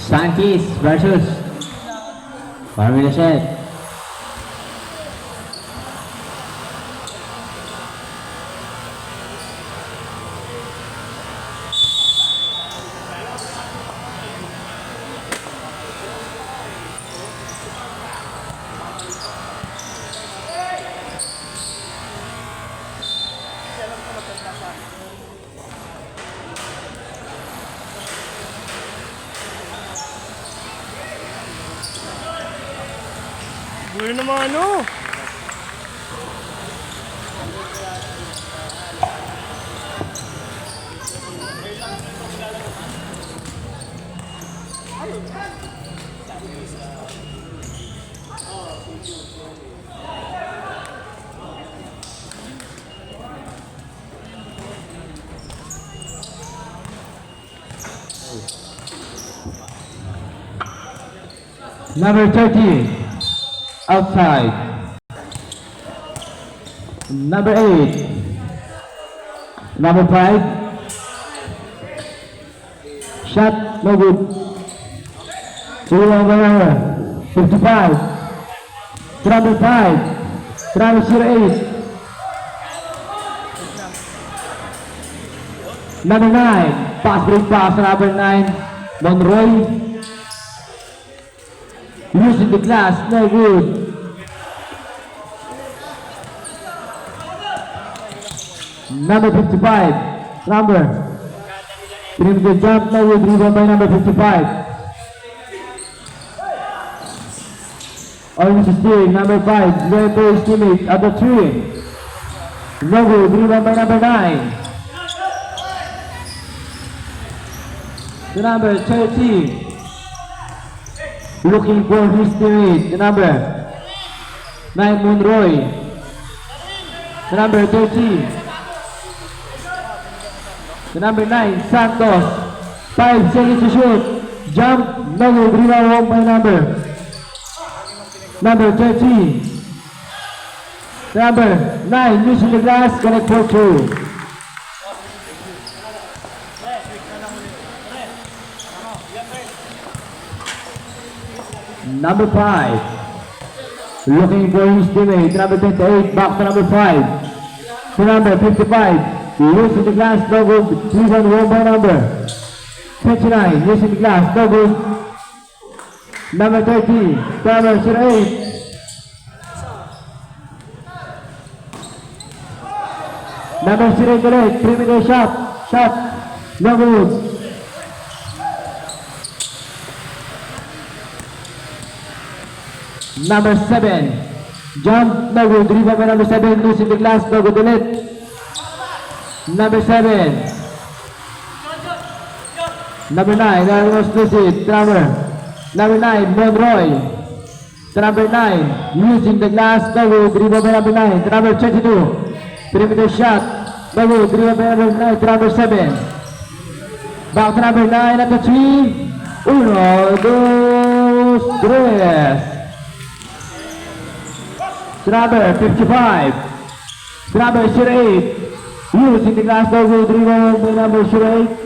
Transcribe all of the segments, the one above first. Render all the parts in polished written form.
Sanchez versus Parmilashet. Gulo naman ano? Number 30, outside. Number 8, number 5, shot no good. 55, number 5, number 08, number 9, pass break pass, number 9, Monroy. Using the glass, no good. Number 55, number. Perimeter jump, no good. Rebound by number 55. Orange steal, number 5. Very poor teammate at the 3. No good. Rebound by number 9. The number 13. Looking for his teammate, the number 9, Monroy. The number 13. The number 9, Santos. 5 seconds to shoot. Jump, no good. Rebound by number 13. The number 9, using the glass, connect for 2. Number 5, looking for his teammate, number 28, back to number 5. To number 55, using the glass, no good. 3-1 by number 29, using the glass, no good. Number 30, number 08. Number 08, perimeter shot, no good. Number 7, jump, no good. Rebound by number 7, losing the glass, no good ulit. Number 7. Number 9, that was lucid. Number 9, Monroy. The number 9, using the glass, no good. Rebound by number 9. The number 22, perimeter shot, no good. Rebound by number 9. The number 7. Back to number 9 at the 3. 1, 2, 3. Number 55, number 08, using the glass, no good. Rebound by number 08.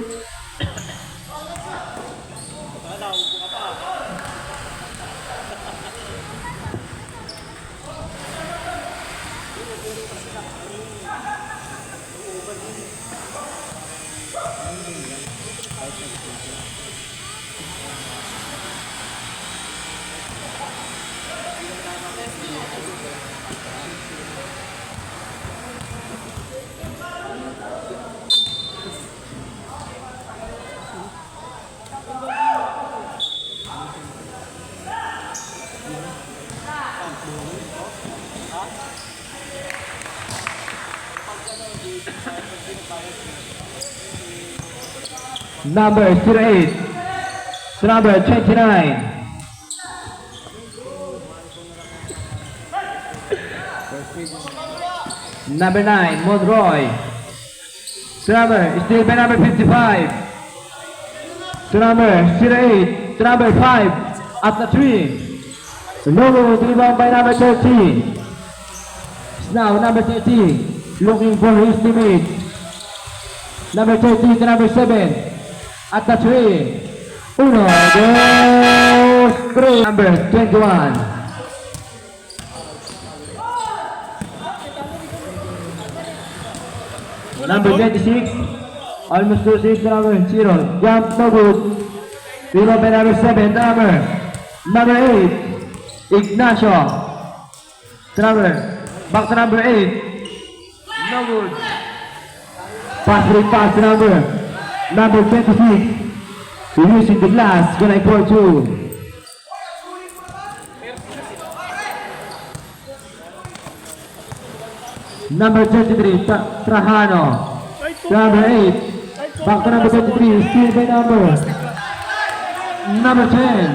Number 08, number 29. Number 9, Monroy. Number, still by number 55. Number 08, number 5 at the 3. Logo, rebound by number 13. Now number 13, looking for his teammate. Number 30 to number 7. At the 3. 1, 2, 3. Number 21. Number 26. Almost to 6 to number 0. Jump, no good. Zero by number 7. Number 8. Ignacio. Back to number 8. No good. Pass to number 26. Using the glass, gonna equal to number 33, Trajano. Number 8. Back to number 23. Still by number 10.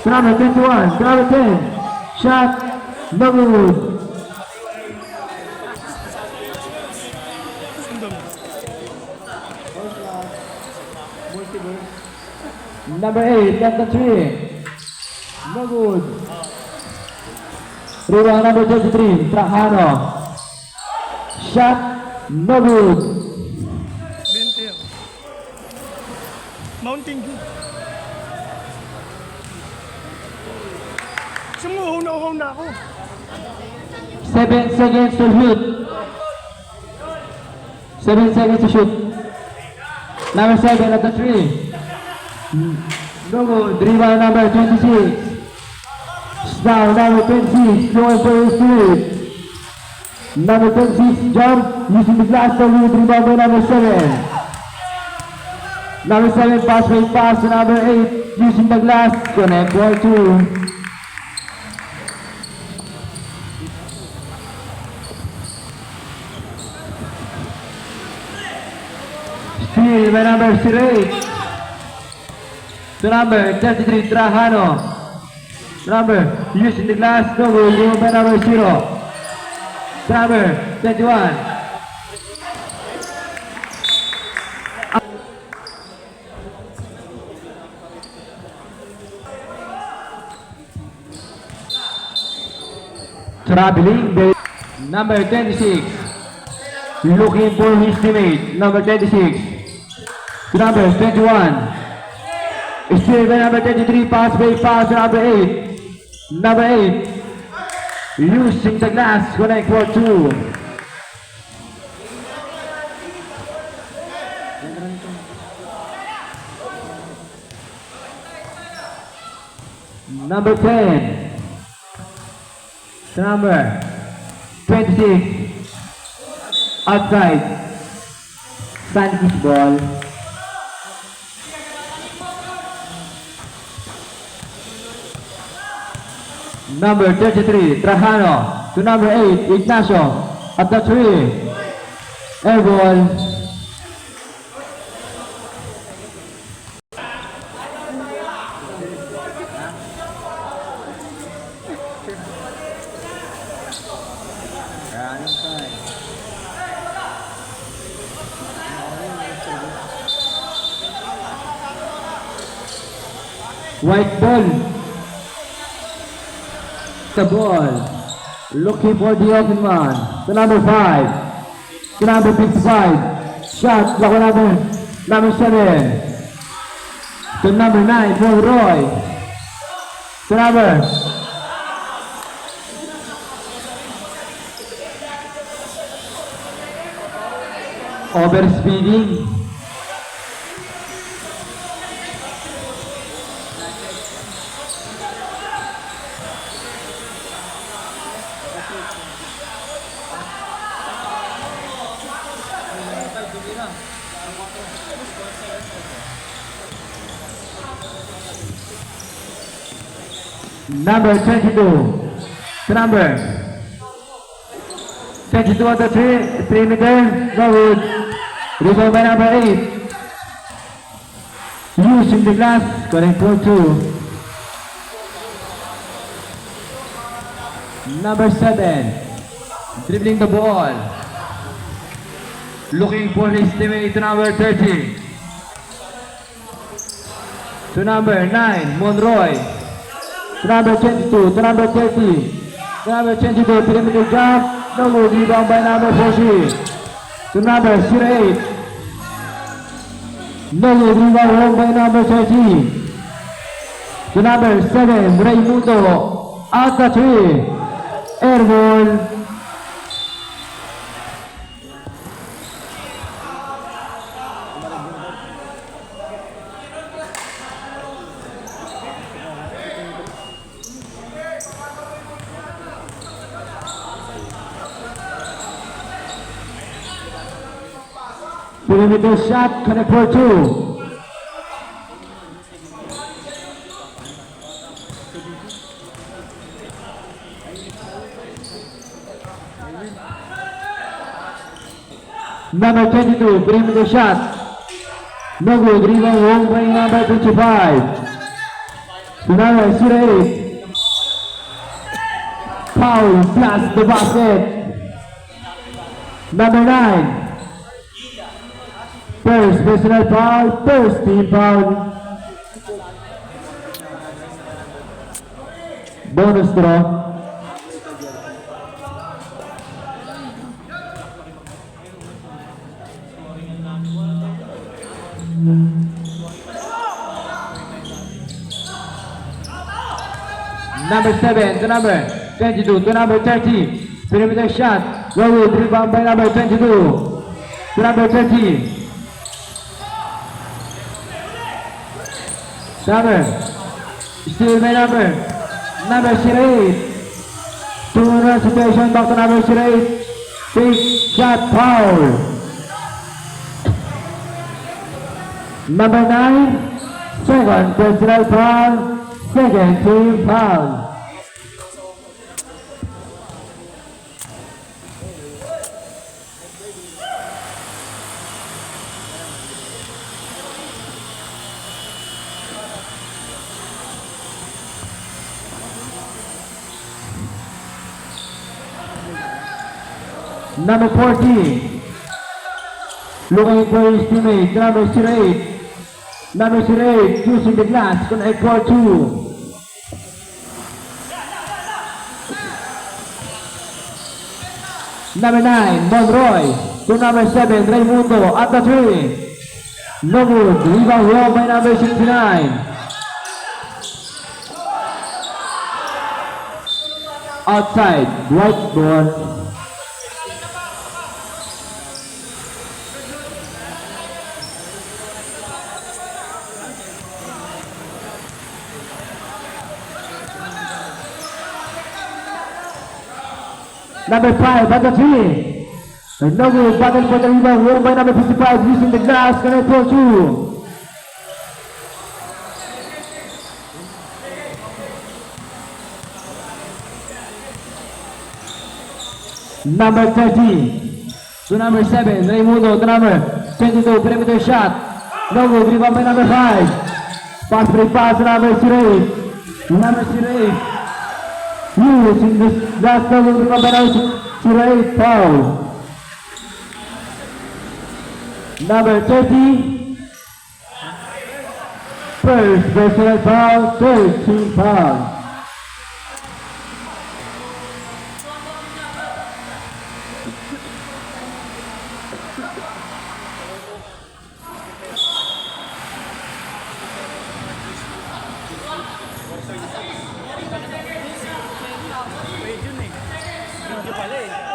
Number 21. Number 10. Shot. No good. Number 8, left the 3. No good. Rebound number 33, Trajano. Shot, no good. Benter. Mountain Dew. Sumuhunaw na ako. 7 seconds to shoot. 7 seconds to shoot. Number 7 at the 3. No good. Rebound number 26. Now number 26 going for his feet. Number 26 jump using the glass to with rebound by number 7. Number 7 pass to number 8 using the glass. Connect 1-2. Steal by number 8. To number 33, Trajano. Number, using the glass, no goal, rebound by number 0. To number 21. Traveling, number 26. Looking for his teammate, number 26. To number 21. Still by number 33, pass to number 8. Number 8. Using the glass, connect for 2. Number 10. To number 26. Outside. Sandy's ball. Number 33, Trajano. To number 8, Ignacio. At the 3. Air ball. White ball. The ball. Looking for the open man. To number 5. To number 55. Shot. Lock number 7. To number 9. Monroy. To number overspeeding. Number 22. To number 22 on the 3 meter. No good. Rebound by number 8. Using the glass. Correct for 2. Number 7. Dribbling the ball. Looking for his teammate to number 30. To number 9. Monroy. To number 22, to number 30, to number 22, perimeter jump, no good, rebound by number 40, to number 08, No good rebound won by number 30. To number 7, Raimundo out the three. Airborne. Perimeter shot, connect for two. Number 22, perimeter shot. No good, rebound won by number 25. To number 08. Foul, plus the basket. Number 9. First personal foul, first team foul. Bonus draw. Number 7 to number 22 to number 30. Perimeter shot. Well, rebound by number 22 to number 30. Still by number 08. Two-run situation, back to number 08. Take shot, foul. Number 9, second personal foul, second team foul. Number 14, looking for his teammate, number 08. Number 08, using the glass, connect for two. Number 9, Monroy, to number 7, Raimundo, at the three. No good, rebound won by number 69. Outside, white ball. Number 5, at the three. No good, battle for the rebound, won by number 55, using the glass, connect for two. Number 30, to number 7, Raimundo, to number 22, perimeter shot. No good, rebound by number 5. Pass break pass to number 08. Number 08. Using this last double rebound by number 08, foul. Number 30, first personal foul, third team foul.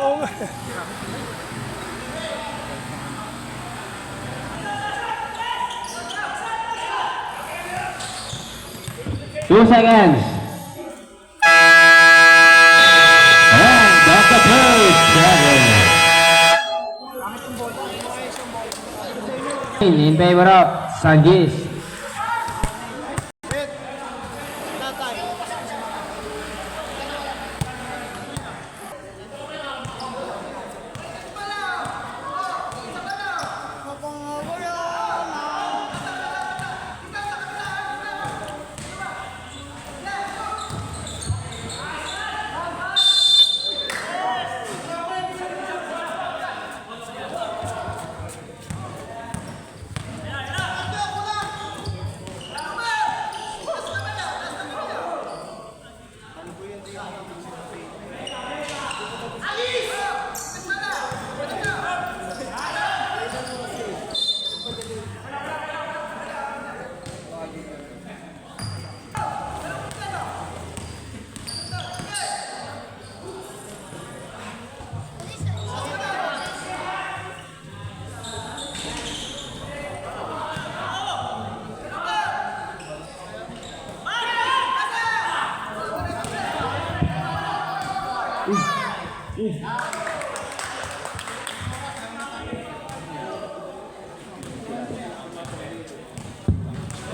Oo nga. 2 seconds. And that's the first seven. In favor of Sanjis.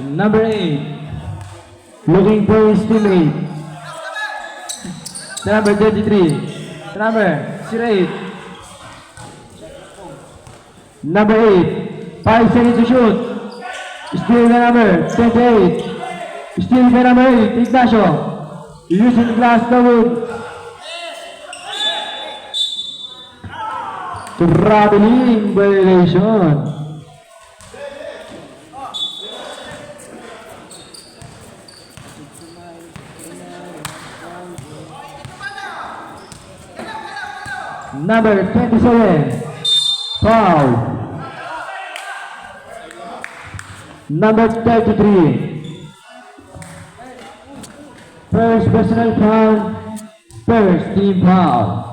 Number 8. Looking for his teammate. The number 33. The number 08. Number 8. 5 seconds to shoot. Still the number 28. Still the number 8. Ignacio. Using the glass the wood. Traveling violation. Number 27, foul. Number 33, first personal foul, first team foul.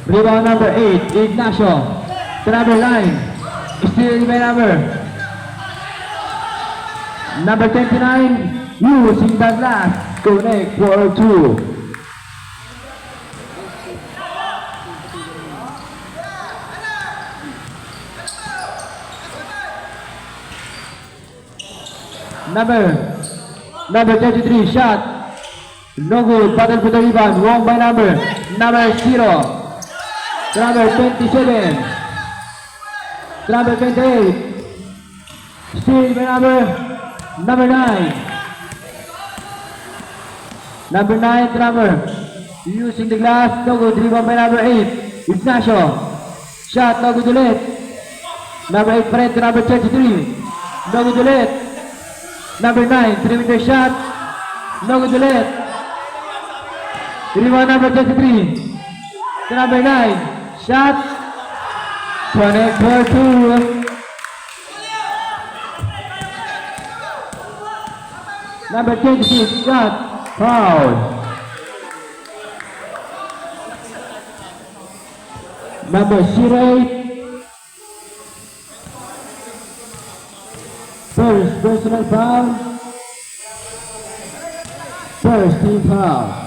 Rebound number 8, Ignacio. To number 9, still by number 29, using the glass, connect for 2. Number 33, shot. No good, battle for the rebound, wrong by number 0. Number 27, number 28, still by number 9. Number 9, number, using the glass, no good, rebound by number 8, Ignacio. Shot, no good ulit. Number 8 pa rin to number 33, no good ulit. Number 9, 3-meter shot, no good ulit. Rebound number 23, to number 9. Shot, connect for 2. Number 26, shot, foul. Number 08, first personal foul, first team foul.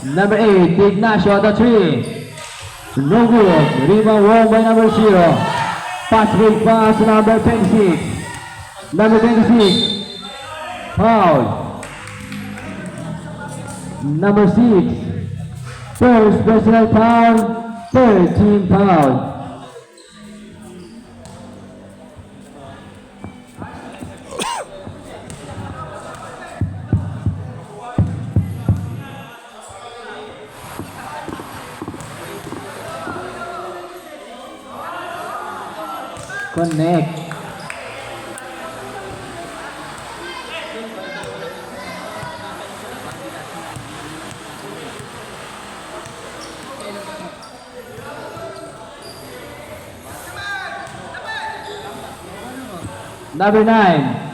Number 8, Ignacio, the 3. No good. Rebound wrong by number 0. Pass break pass to number 26. Number 26. Foul. Number 6. First personal foul. Third team foul. Connect. Number 9.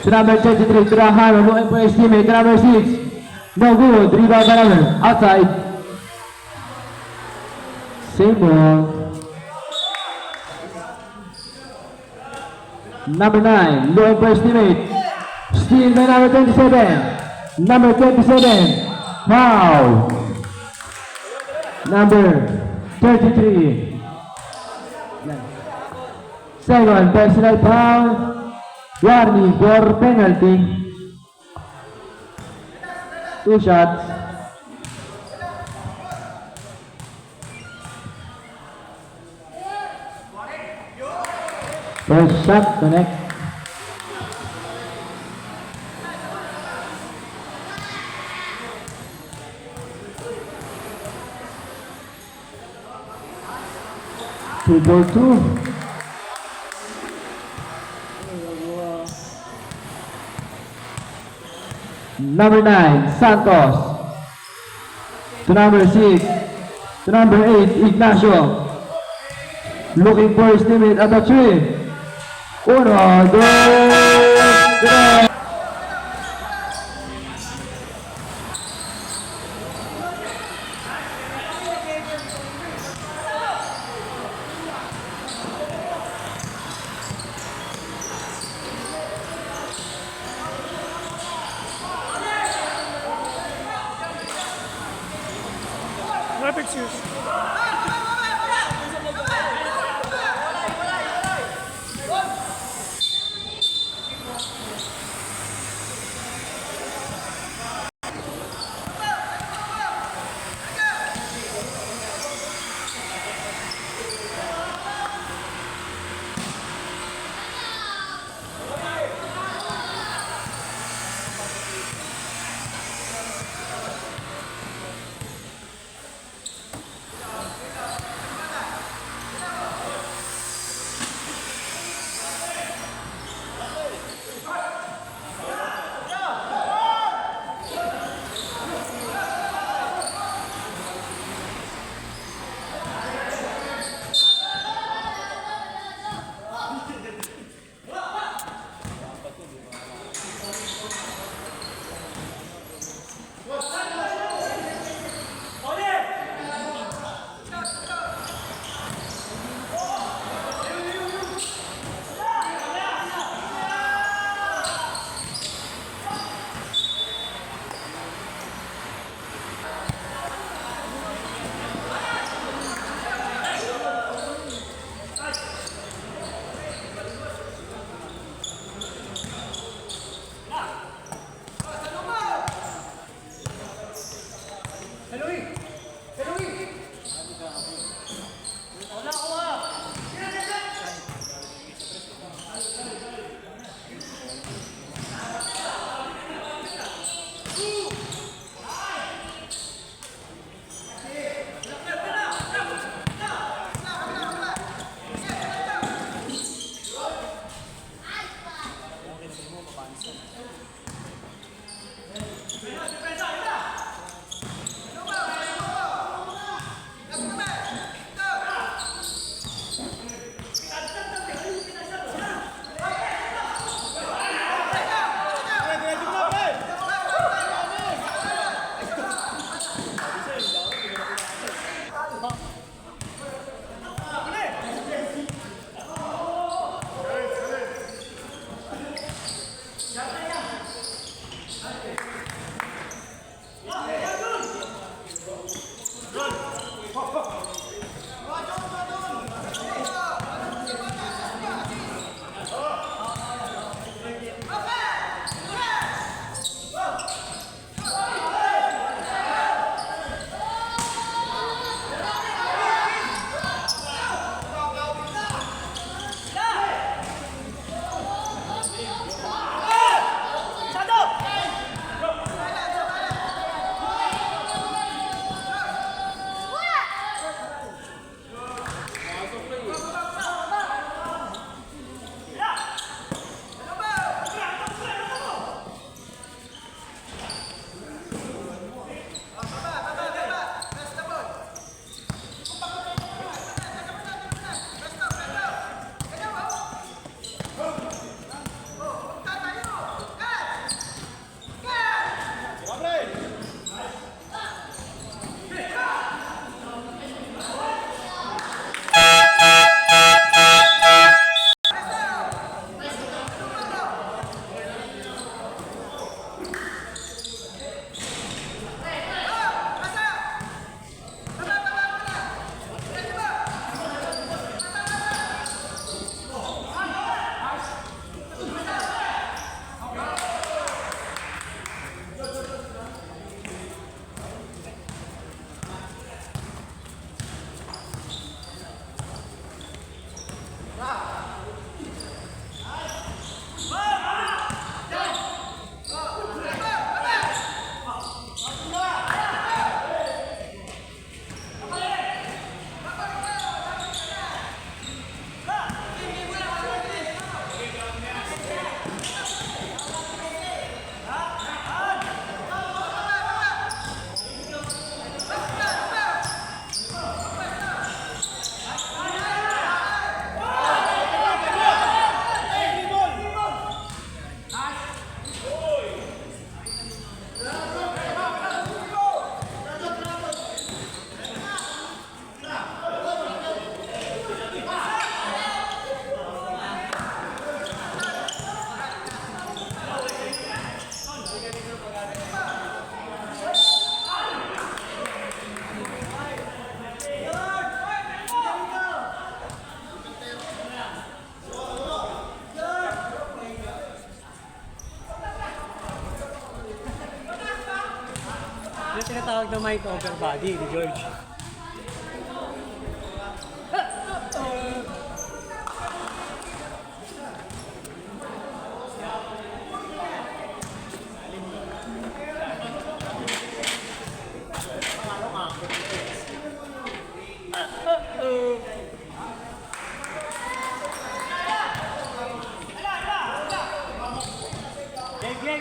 To number 33, to the hammer, looking for his teammate, to number 6. No good, rebound by number, outside. Same ball. Number 9, looking for his teammate. Steal by number 27. Number 27, foul. Number 33. Second personal foul. Warning for penalty. 2 shots. First shot, connect. Two for 2. number 9, Santos. To number 6, to number 8, Ignacio. Looking for his teammate at the 3. 1, 2, 3. Rapid shoes. Yung tinatawag na might over body ni George.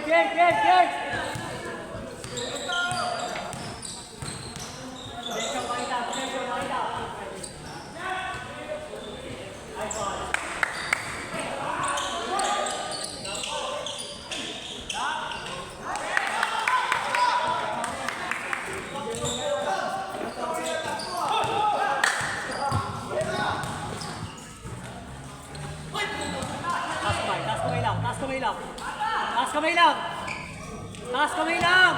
Get! Taas kamay lang!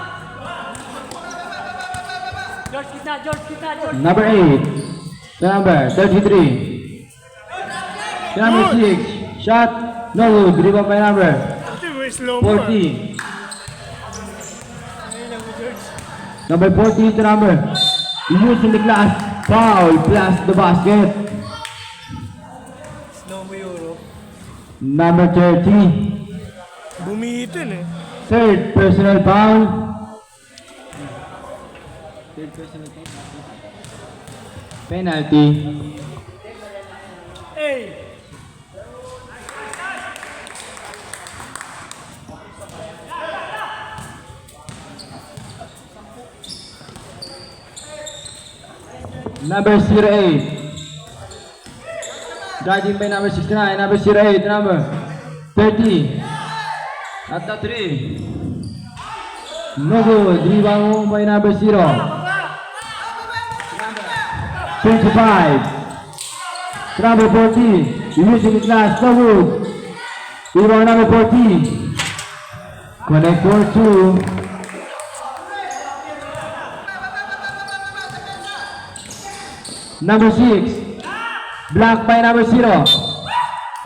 George, kita! Number 8. To number 33. To number 6. Shot. No good. Rebound by number Very slow mo. 40. Number 40 to number. Using the glass. Foul. Plus the basket. Slow mo Euro. Number 30. Bumitin eh. Third personal foul. Penalty. Hey! Number 08. Guarding by number 69. Number 08. Number 30. At the 3. No good. Rebound by number 0. 25. Number 40. Using the glass. No good. Rebound number 40. Connect for 2. Number 6. Blocked by number 0.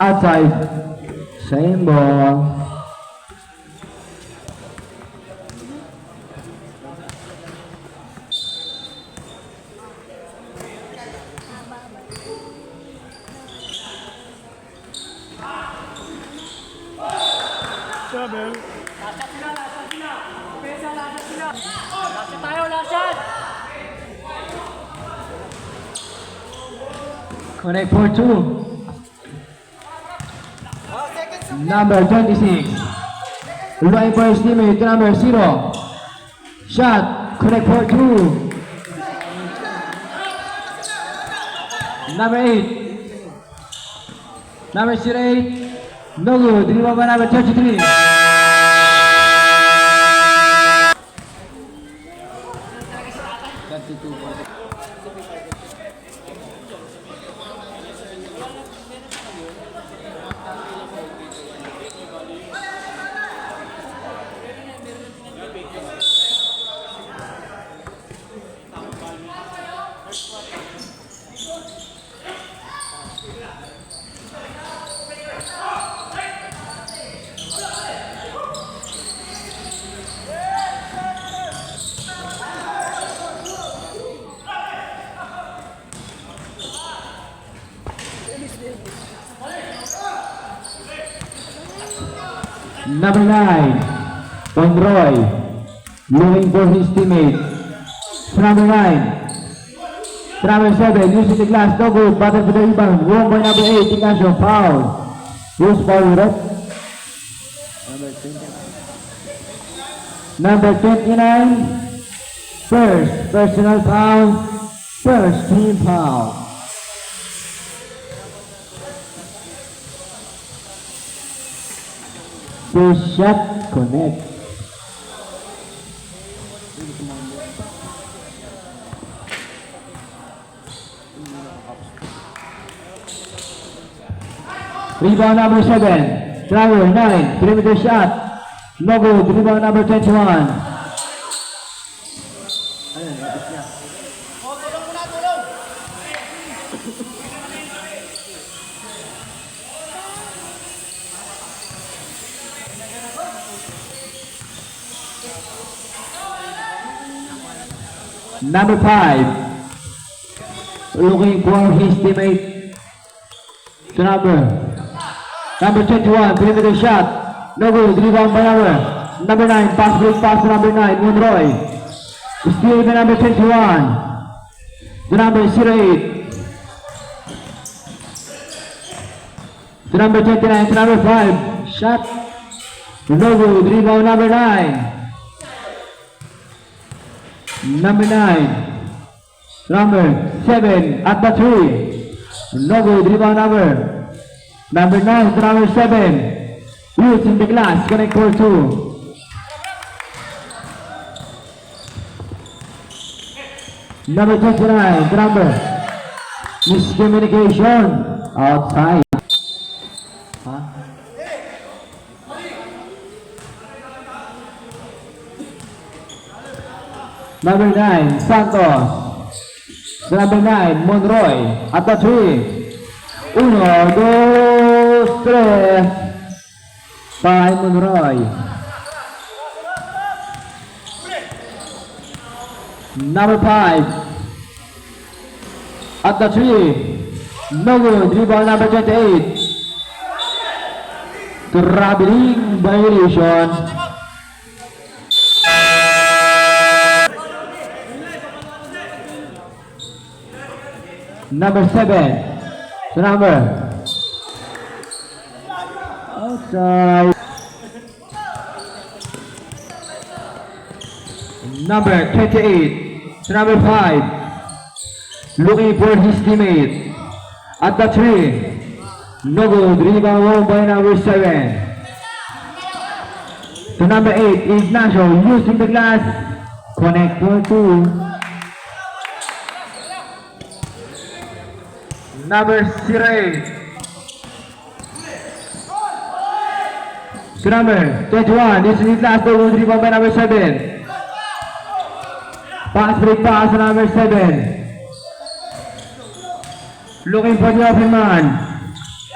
Outside. Same ball. Trouble. Lasat tayo, lasat! Connect for 2. Number 26. Right for his teammate to number 0. Shot. Connect for 2. Number 8. Number 08. No good. Rebound by number 33. Number 9, Conroy, looking for his teammate. Number 9, number 7, using the glass, no good, battle for the rebound, wrong by number 8, Ignacio, foul. Who's foul with it? Number 29, first personal foul, first team foul. First shot Connect. Rebound number 7. Travel 9. Perimeter shot. No good. Rebound number 21. Number 5. Looking for his teammate. To number 21, perimeter shot. No good. Rebound by number 9. Pass break pass to number 9. Monroy. Steal by number 21. To number 08. To number 29. To number 5. Shot. No good. Rebound number 9. Number 9. Number 7 at the 3. No good. Rebound number 9 to number 7. Using the glass. Connect for 2. Number 29 to number. Miscommunication. Outside. Huh? Number 9, Santos. Number 9, Monroy. At the 3. 1, 2, 3. By Monroy. Number 5. At the 3. No good. Rebound number 28. Traveling violation. Number 7. The number. Outside. Number 28. The number 5. Looking for his teammate. At the 3. No good. Rebound home by number 7. To number 8. Ignacio using the glass. Connect for 2. Number 08. To number 21. This is his last goal. Rebound by number 7. Pass break pass to number 7. Looking for the open man.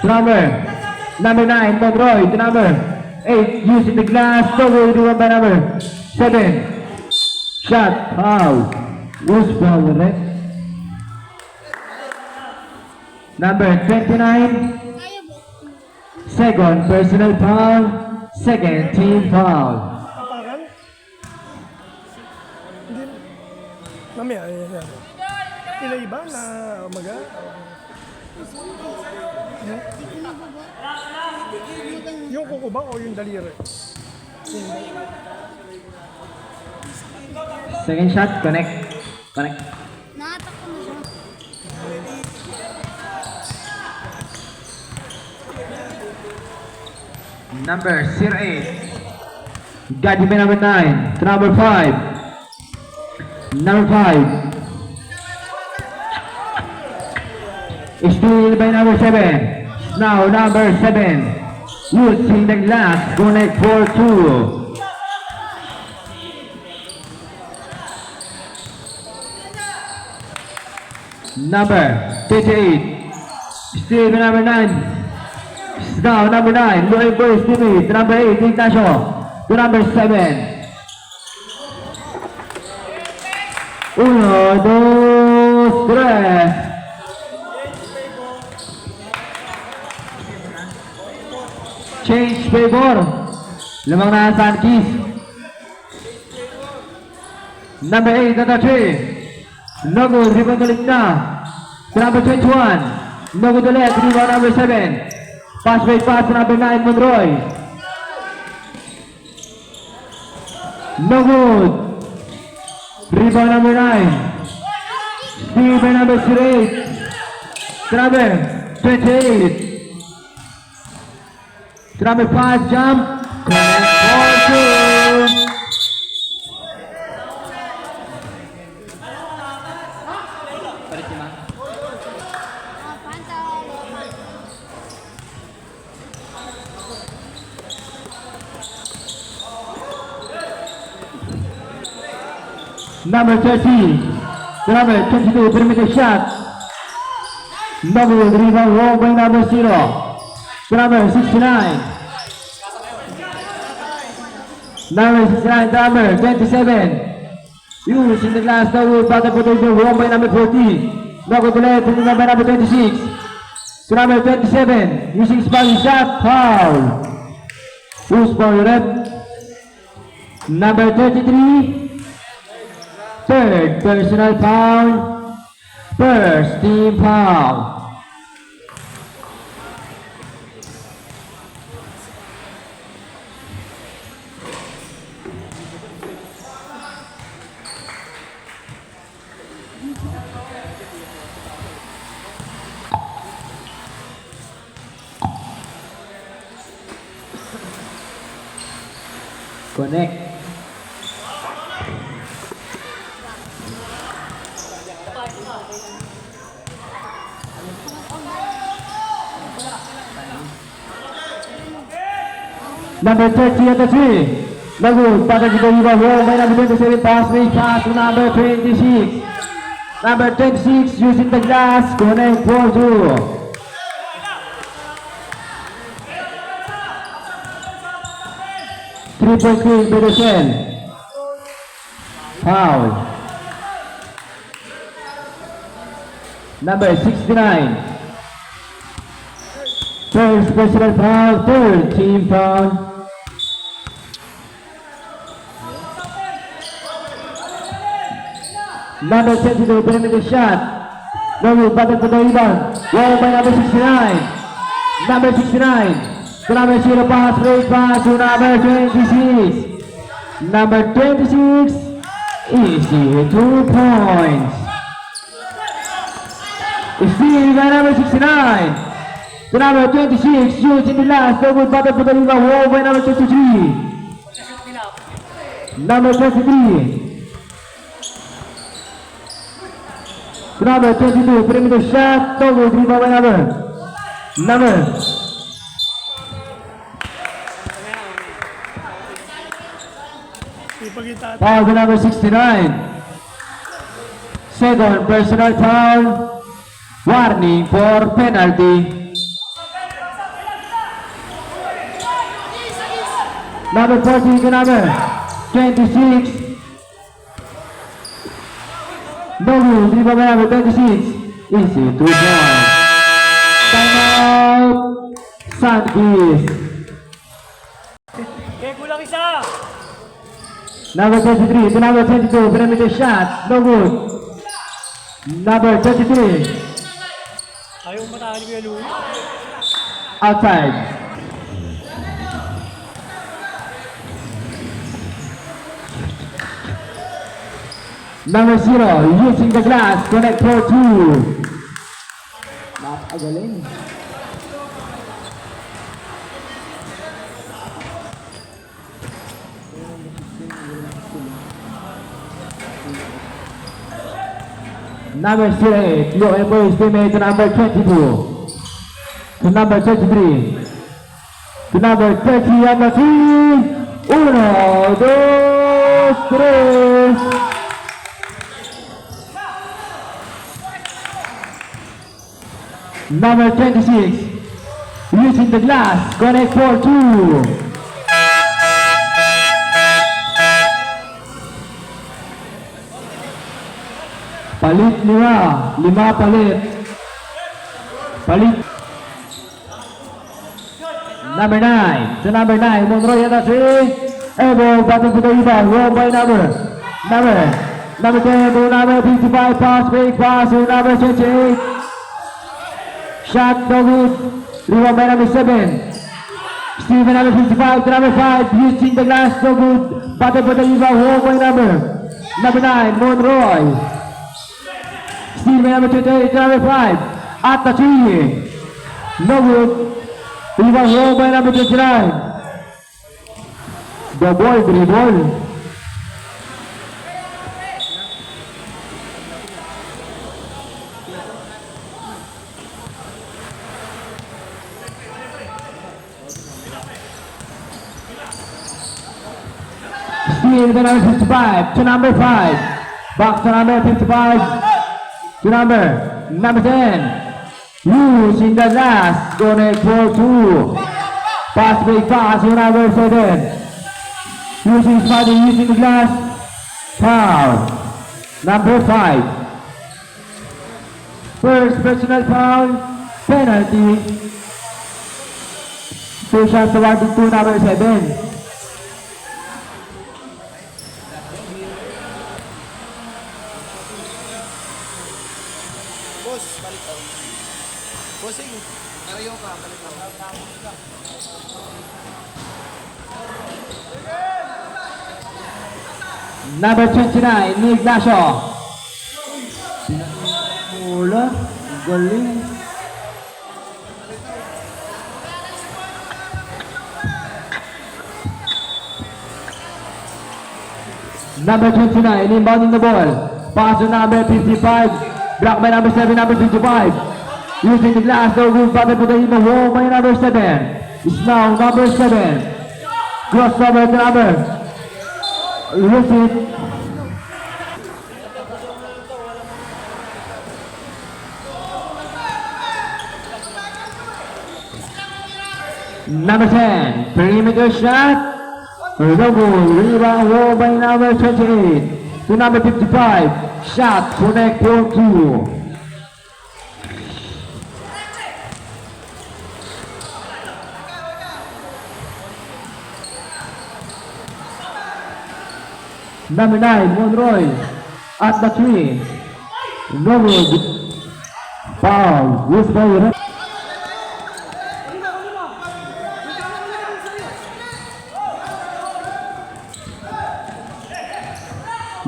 To number 9. Monroy. To number 8. Using the glass. So goal. Rebound by number 7. Shot. Foul. Who's foul, right? Number 29, second personal foul, second team foul. Kapakan? Hindi. Mamaya, ayan. Sila iba na umaga? Yung kuko ba o yung daliri? Second shot, connect. Nakatak ko na siya. Number 08, got by number 9, to number 5. Number 5. Steal by number 7. Now number 7. Using the glass, connect for 2. Number 38. Steal by number 9. Now number 9. Looking for his teammate. Number 8. Ignacio. To number 7. 1, 2, 3. Change favor. Lamang na Sanchez. Number 8 at 3. No good. Rebound ulit na. To number 21. No good ulit. Rebound number 7. Pass break pass to number 9. Monroy. No good. Rebound number 9. Steal by number 8. To number 28. To number 5, jump. Connect for 2. Number 30 to number 22, perimeter shot. No good, rebound wrong by number 0 to number 69. Number 69 to number 27. Using the glass, no good, battle potential wrong by number 40. No good to left, to number 26 to number 27. Using sparking shot, foul. Who's for the rep? Number 33. Third personal foul. First team foul. Connect. Number 30 at the 3. Lagu, pada kita juga wrong by number 27, pass to number 26. Number 26 using the glass, connect for 2. Triple kill by the Shell. Foul. Number 69. First personal foul, third team foul. Number 22, perimeter shot. No, battle for the rebound. Wrong by number 69. Number 69. To number 0, pass, break pass to number 26. Number 26 easy, 2 points. Steal by number 69. To number 26, using the last, no good battle for the rebound. Wrong by number 23. Number 23. To number 22, perimeter shot, no good, rebound by number. Ipagita. Foul to number 69. Second personal foul. Warning for penalty. Number 40 to number 26. No good, rebound by number 26. Easy, 2 points. Timeout. Sandkiss. Okay, kulang isa. Number 23 to number 22, perimeter shot, no good. Number 33, Ayaw mo matahan ni Kuya Louie. outside. Number 0, using the glass, connect for 2. Napagaling. Number 8, your elbow is teammate to number 22. To number 33. To number 30 on the 3. 1, 2, 3. Number 26. Using the glass, connect for 2. Palit 5 palit. Palit. Number 9. To number 9, Monroy at the 3. Elbow, batting to the rebound. Wrong by number 10 to number 55. Pass, break pass to number 28. Shot, no good. Rebound by number 7. Steven, number 55 to number 5. Using the glass, no good. Batting for the rebound. Wrong by number 9, Monroy. Steal by number 28 to number 5. At the 3. No good. Rebound wrong by number 29. The ball, dribble. Steal by number 55 to number 5. Back to number 55. To number 10. Using the last. Connect for 2. Pass break pass to number 7. Using his body, using the glass. Foul. Number 5. First personal foul. Penalty. 2 shots awarded to number 7. Number 29, Nick Ignacio. Mula, galing. Number 29, inbounding the ball. Pass to number 55. Blocked by number 7, number 55. Using the glass, no good, batted to the hit, home by number 7. It's now number 7. Crossover to number. Lose it. Number 10, perimeter shot. No good. Rebound home by number 28 to number 55. Shot connect for 2. Number 9, Monroy at the 3. No good. Foul. Used by ref.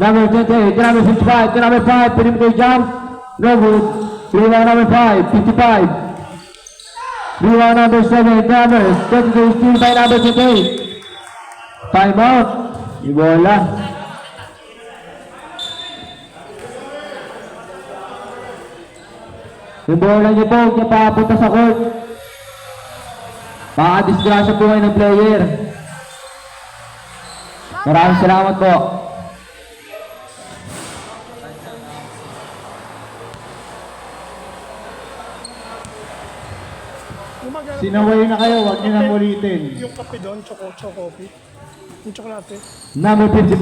Number 28, number 55, number 5, perimeter jump. No good. Rebound number 5, 55. Rebound number 7, number 22, steal by number 28. Timeout. Ibola. Yung bola niyo po, huwag niyo papunta sa court. Makakadisgrasya po kayo ng player. Maraming salamat po. Sinaway na kayo, huwag niyo nang ulitin. Yung kape doon, choco-coffee. Yung chocolate. Number 55.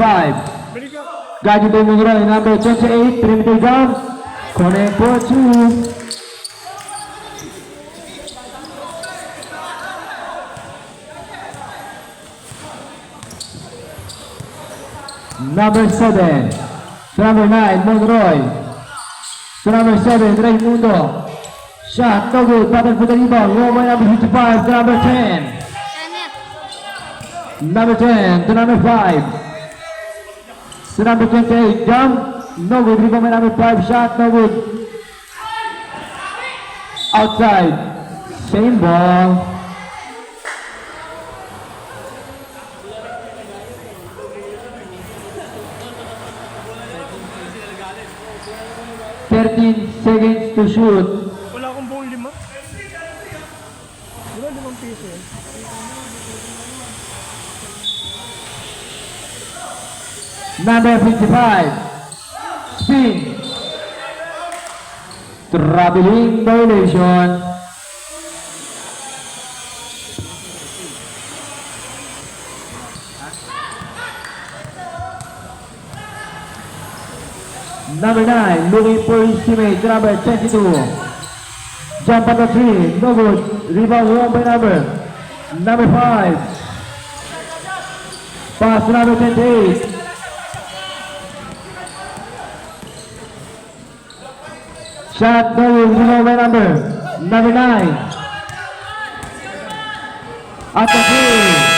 Balik ka. Gadget Monroy, number 28, perimeter jump. Connect for 2. Number 7, to number 9, Monroy. To number 7, Raimundo. Shot, no good, battle for the rebound. Low by number 55, to number 10. Janet. Number 10, to number 5. To number 28, jump. No good, rebound by number 5, shot, no good. Outside. Same ball. Seconds to shoot. Wala akong buong 5. Wala 5 piso eh. Number 55. Spin. Traveling violation. Number 9, looking for his teammate, number 22. Jump on the 3, no good. Rebound won by number 5. Pass to number 28. Shot, no good. Rebound by number 9. At the 3.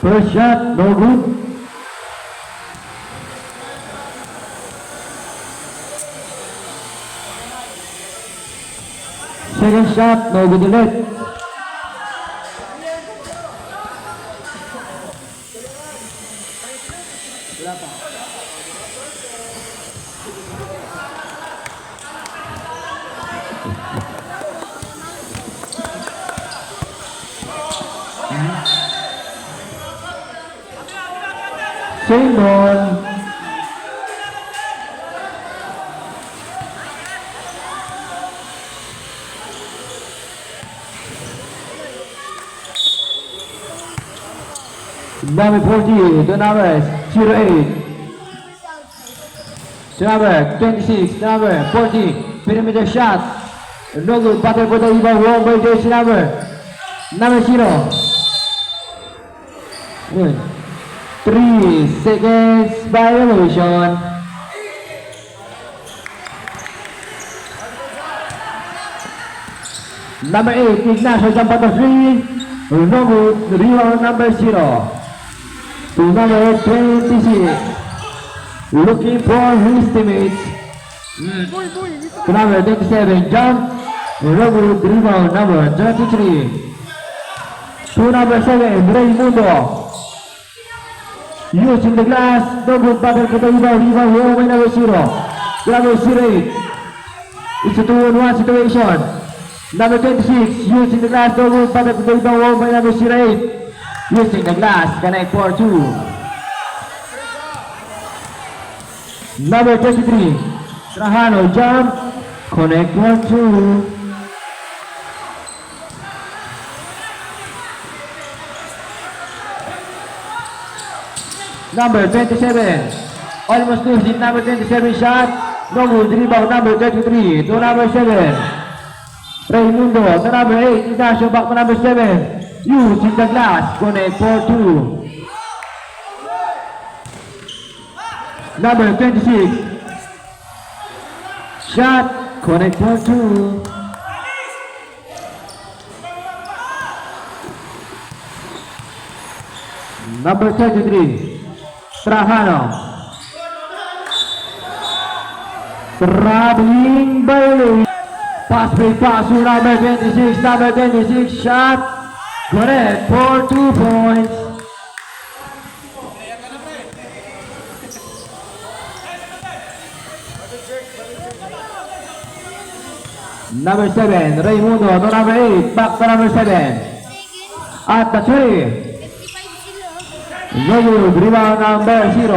First shot, no good. Second shot, no good ulit. Same ball. Number 40, the number 08. The number 26, the number 40, perimeter shot. No good, battle for the rebound, wrong by jersey number 0. Good. 3 seconds by revolution. Number 8, Ignacio jump on the 3. No good, rebound number 0. To number 26. Looking for his teammates. To number 27, jump. No good, rebound number 33. To number 7, Raimundo. Using the glass, no good, battle for the rebound, home by number 0. To number 08. It's a 2-on-1 situation. Number 26, using the glass, no good, battle for the rebound, home by number 08. Using the glass, connect for 2. Number 23, Trajano jump, connect for 2. Number 27, almost losing number 27 shot, no good, rebound number 33 to number 7. Raimundo to number 8, Ignacio back to number 7. Using the glass, connect for 2. Number 26, shot, connect for 2. Number 33, Trajano. Traveling by lane. Pass break pass to number 26, shot, connect for 2 points. Number 7, Raimundo to number 8, back to number 7. At the 3. 55 sila. No good, rebound number 0.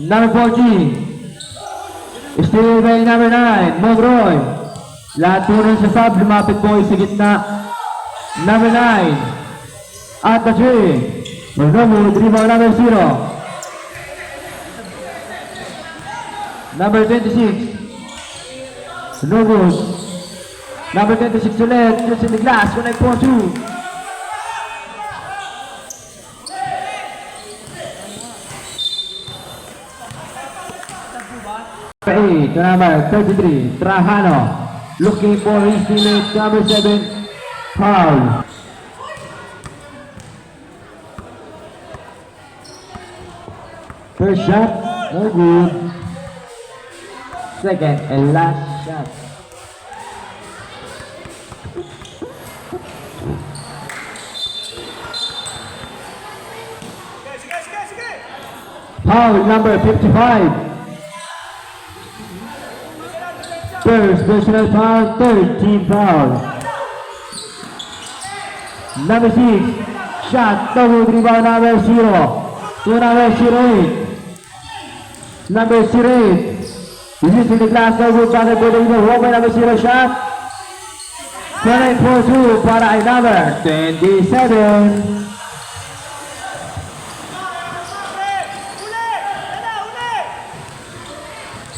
Number 14. Still by number 9, Mogroy. Lahat po rin sa sub, lumapit po sa gitna. Number 9. At the 3. No good, rebound number 0. Number 26. No good. Number 26 ulit. Using the glass. Connect for 2. Eight, number 33, Trajano. Looking for his teammate, number 7, Paul. First shot, no good. Second and last shot. Foul number 55. First personal foul, third team foul. Number 6, shot, no good, rebound number 0. To number 08. Number 08. Using the glass, no good, battle for the rebound, home by number 0 shot. Connect for 2 para ay number 27.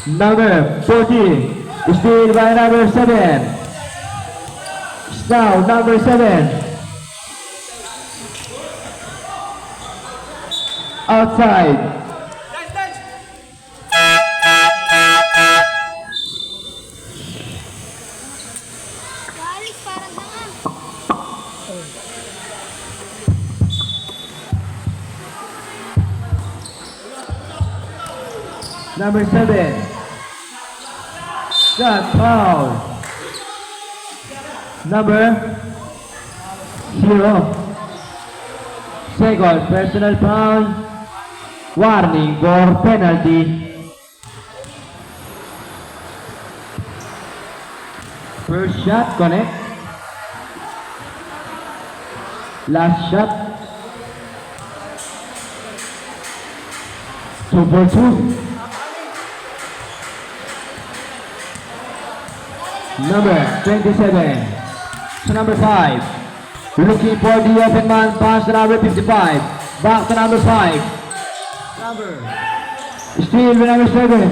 Number 40, still by number 7. Now number 7. Outside. Walis, parang tanga. Number 7. Shot foul. Number 0. Second personal foul. Warning for penalty. First shot connect. Last shot. 2 for 2. Number 27. To number 5. Looking for the open man. Pass to number 55. Back to number 5. Still with number 7.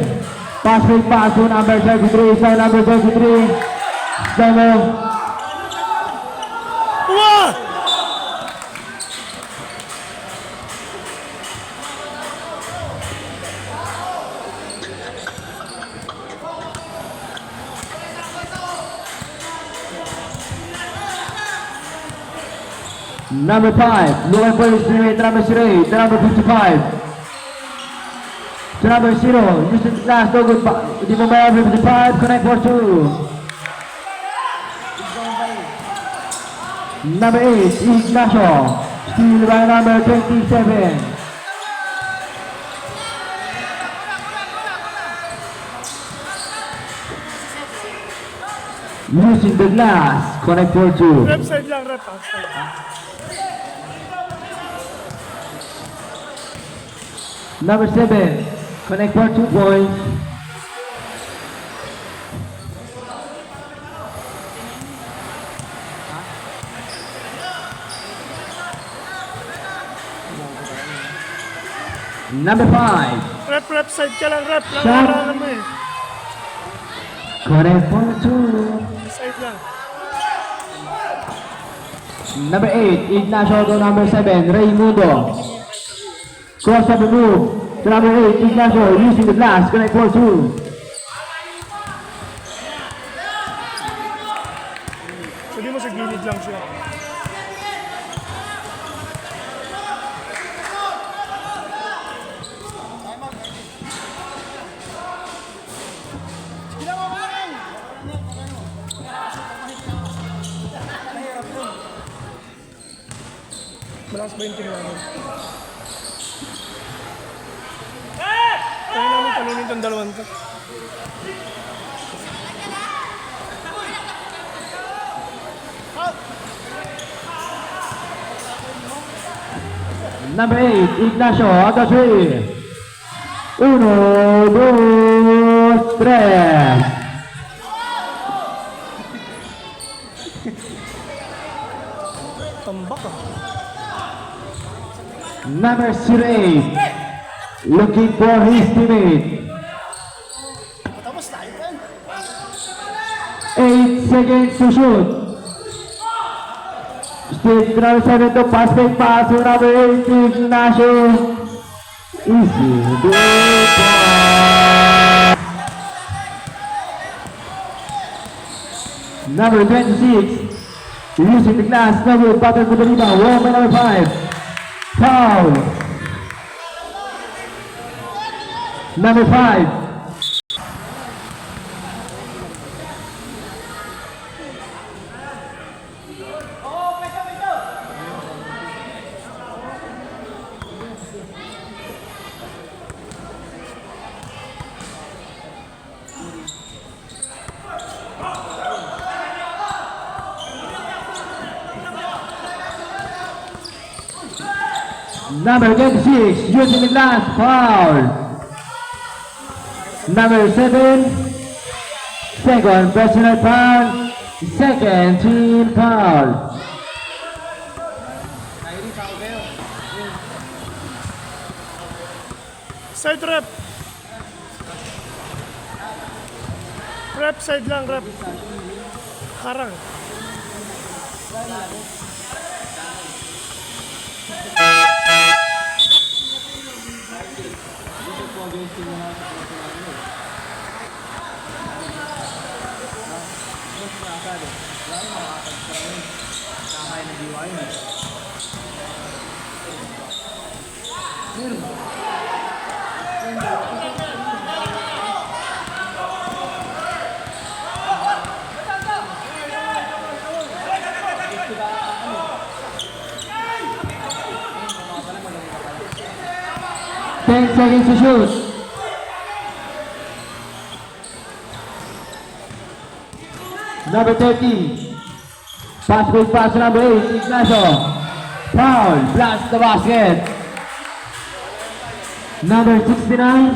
Pass fake pass to number 33. So number 33. Demo. Wow! Number 5, looking for his teammate, number 3, to number 55. To number 0, using the glass, no good, di mo may 55, connect for 2. Number 8, Ignacio, still by number 27. Using the glass, connect for 2. Rep side lang, rep. Side. Number 7, connect for 2 points. Number 5, Rep side ka lang, rep. Shot. Lang mo eh. connect for 2. Side lang. Number 8, Ignacio to number 7, Raymundo. Cross up the move to number 8, Ignacio, using the glass, connect for 2. Sabi mo sa gilid lang siya. Malakas ba yung tingnan mo? Kaya namin talunin itong dalawang to. Number 8, Ignacio, on the 3. 1, 2, 3. Tambak ah. Number 08, looking for his teammate. 8 seconds to shoot. Still number 7 to pass fake pass to number 8, Ignacio. Easy. Good ball. Number 26, using the glass, double battle for the rebound. One by number 5. Foul. Number 5. Number 26, using the glass, foul. Number 7, second personal foul, second team foul. Side rep. Rep side lang, rep. Harang. Ten seconds to shoot. Number 30, pass quick pass to number 8, Ignacio. Foul. Blast the basket. Number 69.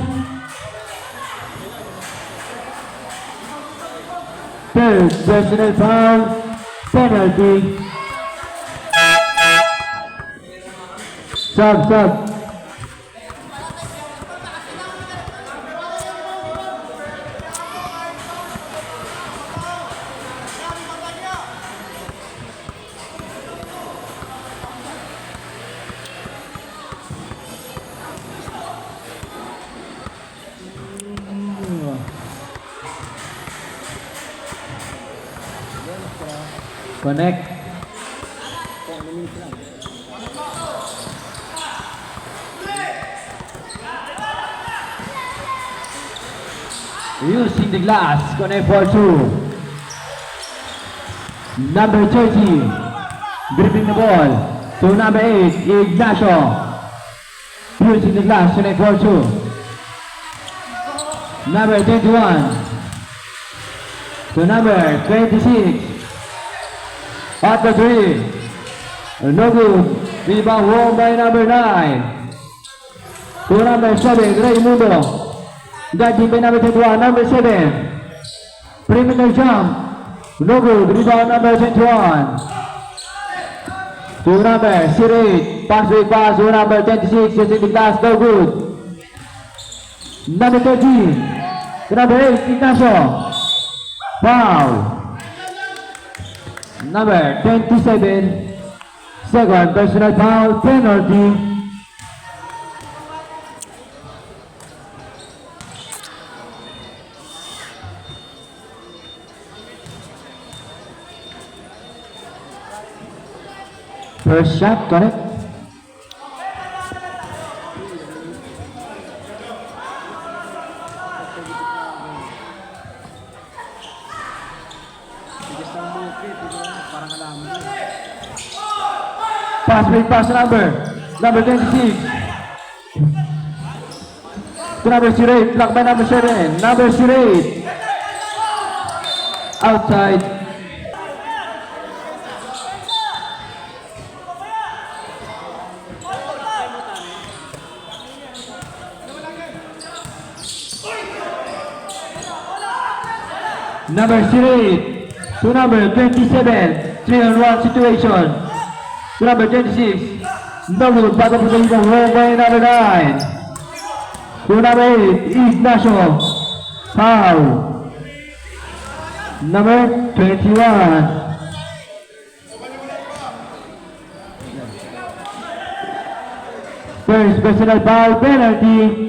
Third personal foul. Penalty. Sub. Connect. Using the glass, connect for two. Number 30, gripping the ball. To number 8, Ignacio. Using the glass, connect for two. Number 21. To number 26. At the three. No good. Rebound won by number 9. To number 7, Raimundo. Guarding by number 21, number 7. Perimeter jump. No good. Rebound number 21. To number 08. Pass break pass to number 26. Using the glass, no good. Number 13. To number 8, Ignacio. Foul. Number 27. Second personal foul, penalty. First shot, correct? Pass break pass number 26. To number 08, blocked by number 7. Number 08. Outside. Number 08 to number 27. 3-on-1 situation. To number 26. No good. Bago po sa ibang home by number 9. To number 8. Ignacio. Foul. Number 21. First personal foul, penalty.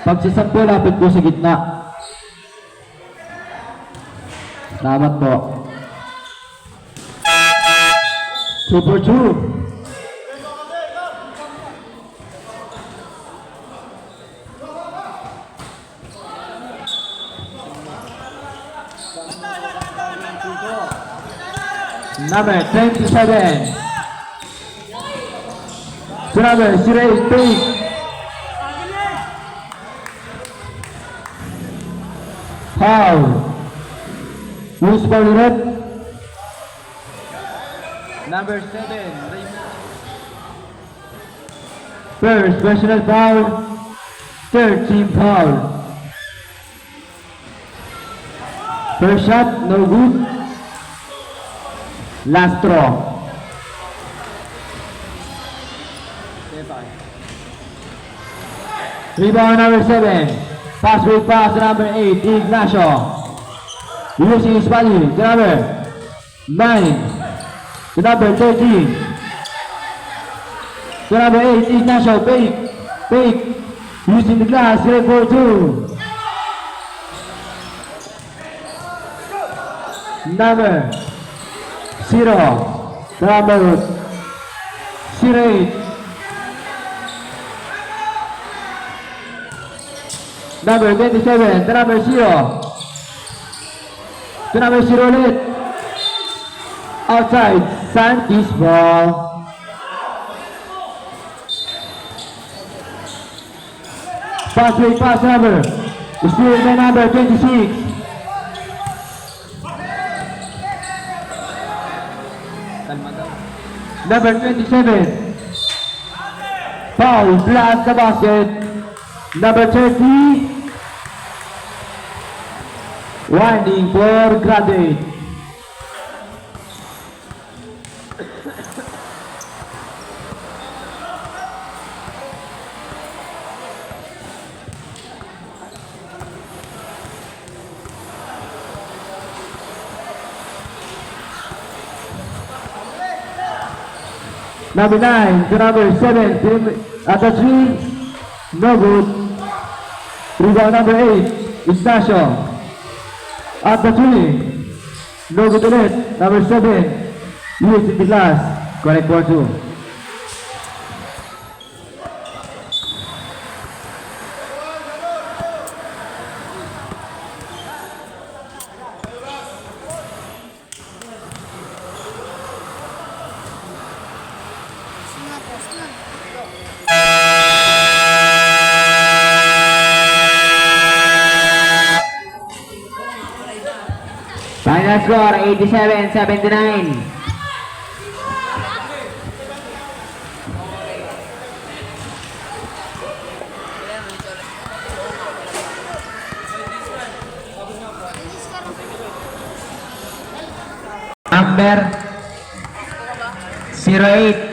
Pagsasampo, lapit po sa gitna. Salamat po. 2 for 2. Number 27. To number 08, Page. Foul. Who's for the red? Number 7. First personal foul. Third team foul. First shot, no good. Last throw. Rebound number 7. Pass break pass to number 8, Ignacio. Using his body to number 9. To number 13. To number 8, Ignacio. Fake. Using the glass, 3 for 2. Number 0. To number 08. Number 27, to number 0. To number 0 ulit. Outside, Santis ball. Fast break pass number. Steal by number 26. Number 27. Foul, blast the basket. Number 30. Winding for Grande. Number 9 to number 7 at the 3, no good. Rebound number 8, Ignacio. At the 3, no good ulit. Number 7, using the glass. Correct for 2. Final score 87-79. Number 08